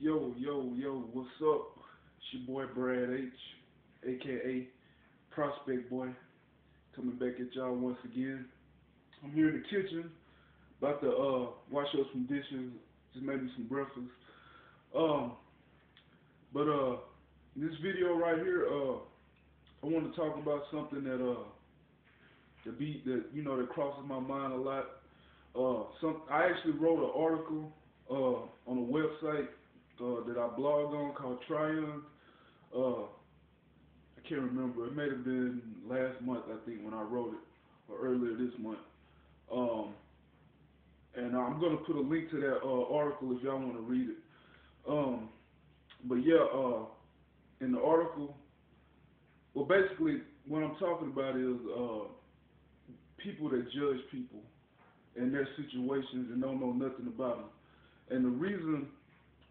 Yo, what's up? It's your boy Brad H, aka Prospect Boy, coming back at y'all once again. I'm here in the kitchen, about to wash up some dishes, just made me some breakfast. Um, but in this video right here, I want to talk about something that crosses my mind a lot. I actually wrote an article on a website that I blog on called Triumph. I can't remember. It may have been last month, I think, when I wrote it, or earlier this month. And I'm gonna put a link to that article if y'all want to read it. But yeah, in the article, well, basically, what I'm talking about is people that judge people in their situations and don't know nothing about them. And the reason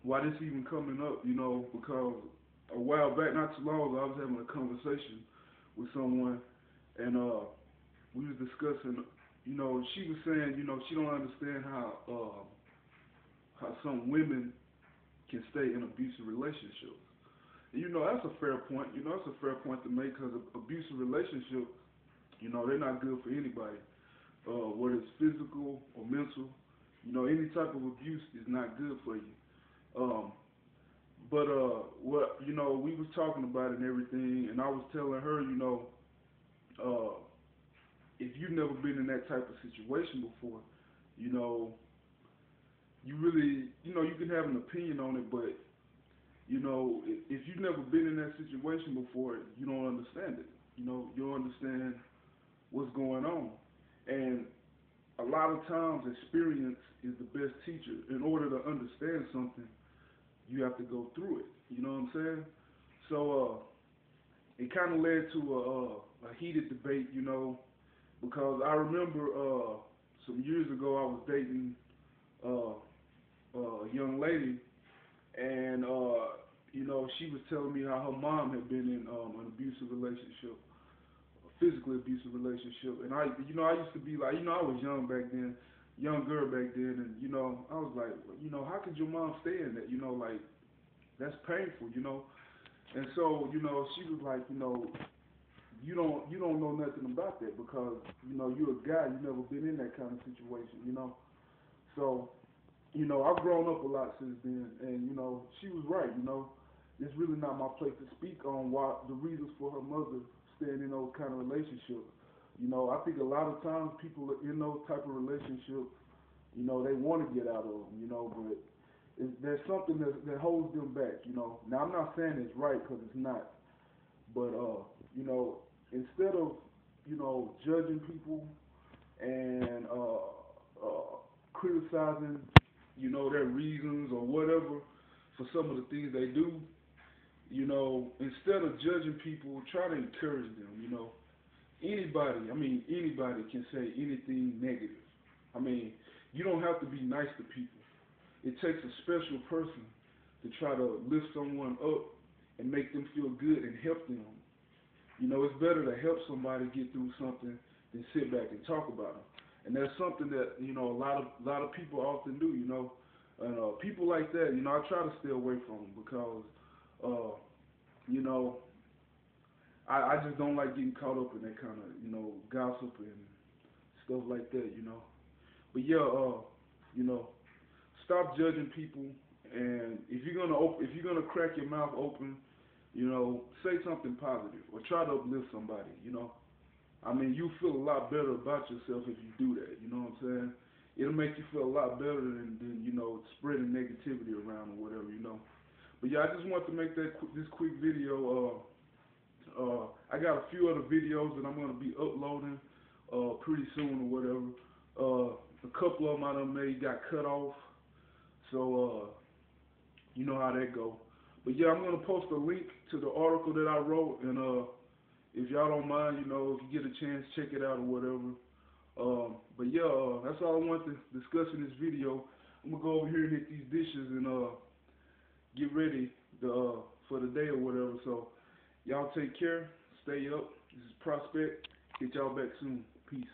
why this even coming up, because a while back, not too long ago, I was having a conversation with someone, and we was discussing, she was saying, she don't understand how some women can stay in abusive relationships. And, that's a fair point. That's a fair point to make, because abusive relationships, they're not good for anybody, whether it's physical or mental. Any type of abuse is not good for you. But we was talking about it and everything, and I was telling her, if you've never been in that type of situation before, you really, you can have an opinion on it, but if you've never been in that situation before, you don't understand it. You don't understand what's going on, and a lot of times experience is the best teacher. In order to understand something, you have to go through it. You know what I'm saying? So it kind of led to a heated debate, because I remember some years ago I was dating a young lady, and she was telling me how her mom had been in an abusive relationship, a physically abusive relationship, and I used to be like, I was young back then, young girl back then, and I was like, how could your mom stay in that? Like, that's painful, And so, she was like, you don't know nothing about that, because you're a guy, you never been in that kind of situation, So, I've grown up a lot since then, and she was right, it's really not my place to speak on why the reasons for her mother staying in those kind of relationships. I think a lot of times people in those type of relationships, they want to get out of them, but there's something that holds them back, Now, I'm not saying it's right, because it's not, but, instead of, judging people and criticizing, their reasons or whatever for some of the things they do, instead of judging people, try to encourage them, Anybody can say anything negative. You don't have to be nice to people. It takes a special person to try to lift someone up and make them feel good and help them. It's better to help somebody get through something than sit back and talk about them. And that's something that, a lot of people often do, And people like that, I try to stay away from them, because, I just don't like getting caught up in that kind of, gossip and stuff like that, But yeah, stop judging people, and if you're gonna crack your mouth open, say something positive or try to uplift somebody, you feel a lot better about yourself if you do that, you know what I'm saying? It'll make you feel a lot better than spreading negativity around or whatever, But yeah, I just want to make this quick video. I got a few other videos that I'm gonna be uploading pretty soon or whatever. A couple of them I done made got cut off, so you know how that go. But yeah, I'm gonna post a link to the article that I wrote, and if y'all don't mind, if you get a chance, check it out or whatever. But yeah, that's all I want to discuss in this video. I'm gonna go over here and hit these dishes and get ready for the day or whatever. So y'all take care, stay up. This is Prospect. Get y'all back soon. Peace.